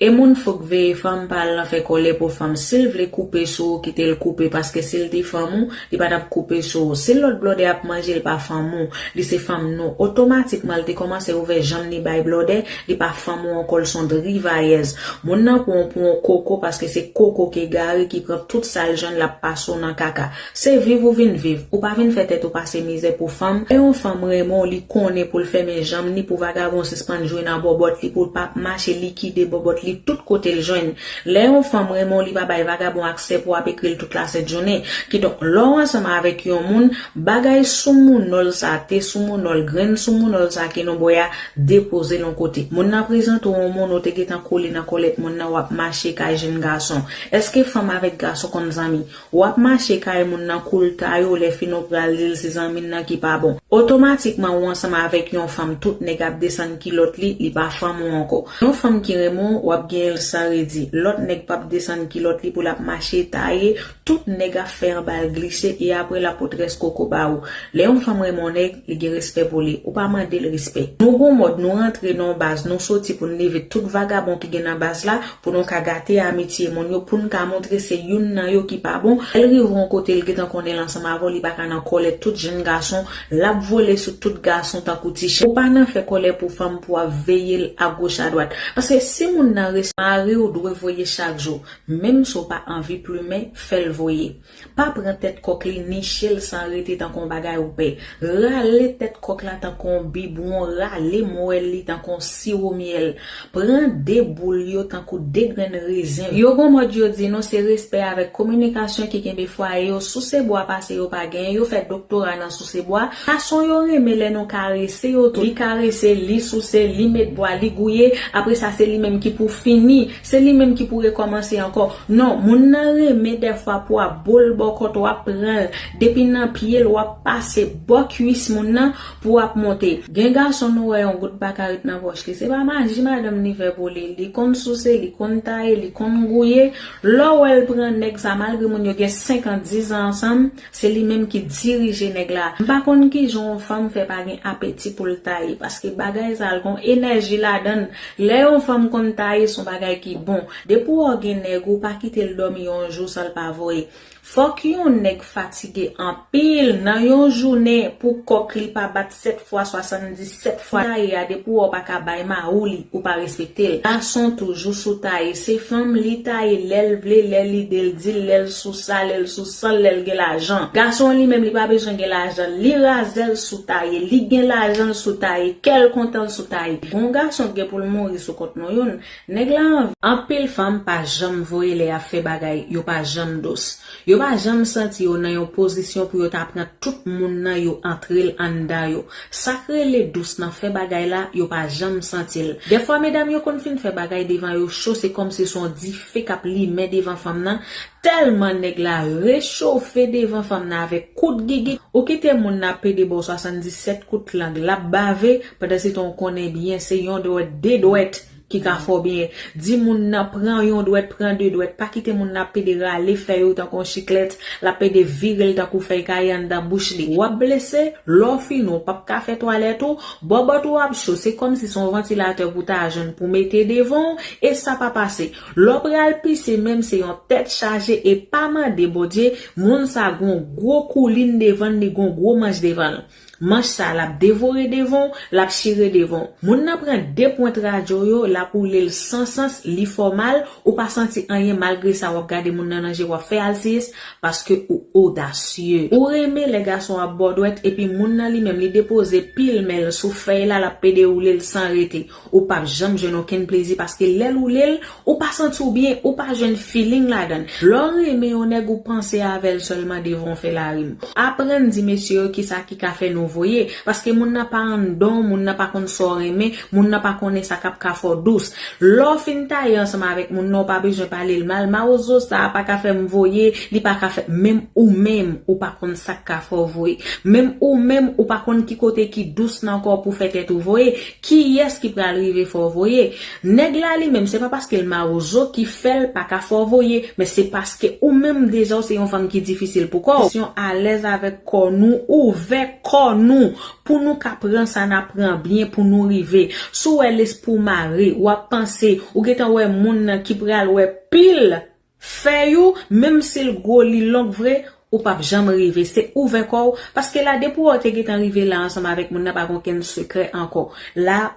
Et moun faut que femme parle fait coller pour femme s'il veut couper sou quitter le couper parce que s'il dit femme il pas t'a couper sou si l'autre blodé a manger il pas femme li c'est femme non automatiquement il commencer ouvert jambe ni bay blodé il pas femme encore son de rivailleuse moun nan pour coco parce que c'est coco qui gari qui prend toute sale jeune la passe dans caca c'est vivre ou vivre ou pas vinn faire tête ou passer misère pour femme et on femme vraiment li connaît pour le faire mes jambes ni pour vagabond suspend jouer dans bobot li pour pas marcher liquider bobot tout côté le joindre les on femme vraiment li pas bay vagabond accès pour écrire toute la cette journée qui donc là ensemble avec yon moun bagay sou moun nol sa té sou moun nol grain sou moun nol sa ki non boya déposer l'on côté moun na présente ou moun te getan collé dans colette moun na wap marcher kay jeune garçon est-ce que femme avec garçon comme zami wap marcher kay moun na cool tayo les fino pral lil ses amis nan qui pas bon automatiquement ou ensemble avec yon femme toute nèg descend ki l'autre li pas femme ou encore yon femme qui remon wap gen ça redit l'autre nèg pas descendre ki l'autre li pour la marcher tailler tout nèg a faire bal glisser et après la potresse coco ba ou les on femme remon nèg li gen respect pour li ou pas demander le respect nous bon mode nous rentrer dans base nous sorti pour lever tout vagabond qui gen dans base là pour nous ka gâter amitié mon yo pour nous ka montrer c'est une nan yo qui pas bon elle rivon côté le getan connaît l'ensemble avant li pas kan colère tout jeune garçon la voler sur tout garçon tant coutiche ou pas nan fait colère pour femme pour veiller à gauche à droite parce que si moun nan mari ou doit voyer chaque jour même si pas envie plumer fait le voyer pas prendre tête coq li ni chel sans arrêter tant qu'on bagay ou paix râler tête coq là tant qu'on bibon râler moelle li tant qu'on sirop miel prendre des boules yo tant qu'on des graines raisin yo bon mode yo dit non c'est respect avec communication qui kembe foyer yo sous ces bois passer yo pas gain yo fait doctorat dans sous ces bois façon yo remele non caresser yo tout li caresser li sous ces li mettre bois li gouiller après ça c'est lui même qui pour finir c'est lui même qui pourrait commencer encore non moun nan remet des fois pour bol bokot ou prendre depuis nan pied ou passer bo cuisse moun nan pour monter gen garçon nou un gout bakarit nan poche c'est pas magie madame ni fait pour li kon souce li kon taille li kon gouiller là où elle prend nèg ça malgré moun yo gen 50 ans ensemble c'est lui même qui dirige nèg là pas kon ki jon femme fait pas gen appétit pour le taille parce que bagay ça gon énergie là donne les on femme kon taille son bagay qui bon depuis ou gen nèg ou pas quitter le dormir un jour ça pas voyer faut qu'on nèg fatigué en pile dans une journée pour coq li pas battre 7 fois 77 fois taille a depuis ou pas ka bay ma ou li ou pas respecter garçon toujours sous taille c'est femme li taille l'elle vle l'elle li del dit l'elle sous ça l'elle gen l'argent garçon li même li pas besoin gen l'argent li razel sous taille li gen l'argent sous taille quel content sous taille bon garçon gen pour le mourir sous compte non yon nèg la en pile femme pas jamais voyer les a fait bagay yo pas jamais dos yo pas jamais senti yo dans une position pour yo t'apprendre tout monde nan yo entrer en da yo sacré les douce nan fait bagay là yo pas jamais senti des fois mesdames yo kon fin fait bagay devant yo chaud c'est comme si son dit fait cap li met devant femme nan tellement nèg la réchauffé devant femme nan avec coup de gigi ou qui te moun na pédé bon 77 coup de langue la bavé pendant si ton connaît bien c'est yon doit des douettes qui ka fort bien di moun nan prend yon doit prendre deux doit pas quitter moun na pédéra les faire autant qu'on chiclette la pédé virer tant qu'on fait kayan dans bouche li ou blessé l'offre non pas ka fait toilette ou bobot ou ab chaud c'est comme si son ventilateur pour ta jeune pour mettre devant et ça pas passer l'opral pisser même c'est une tête chargée et pas mandé bodier moun sa gon gros couline devant ni gon gros manche devant manche ça la dévorer devant la chirer devant moun nan prend 2 points radio yo la pour le sans sens li formal ou pas senti rien malgré ça ou regarder moun nan manger ou faire alsis parce que ou audacieux ou aimer les garçons à bordouette et puis moun nan li même li déposer pile mel sous feuille là la pédé ou le sans arrêter ou pas jamais jeune aucun plaisir parce que l'aile ou pas senti ou bien ou pas jeune feeling là dedans l'on aimer on est ou penser avec seulement devant faire la rime apprendre dit monsieur qui ça qui ka fait nous voyez parce que moun n'a pas un don moun n'a pas kon soirée mais moun n'a pas connaît ça cap ka fort douce l'offre fin taille ensemble avec moun non pas besoin parler le mal maozo ça pas ka fait me voyer li pas ka fait même ou pas kon ça ka fort voyer même ou pas kon qui côté qui douce encore pour faire tête ou voyer qui est-ce qui peut arriver fort voyer nèg la li même c'est pas parce que le maozo qui fait pas ka fort voyer mais c'est parce que ou même déjà c'est une femme qui difficile pourquoi à l'aise avec corps nous ouvert corps nous pour nous qu'apprendre ça n'apprend bien pour nous arriver sous elle pour marrer ou à penser ou getan ouais moun qui pral ouais pile fait you même si le gros li long vrai ou pas jamais arriver c'est ouvert corps parce que là depuis ou te getan arrivé là ensemble avec moun n'a pas aucun secret encore là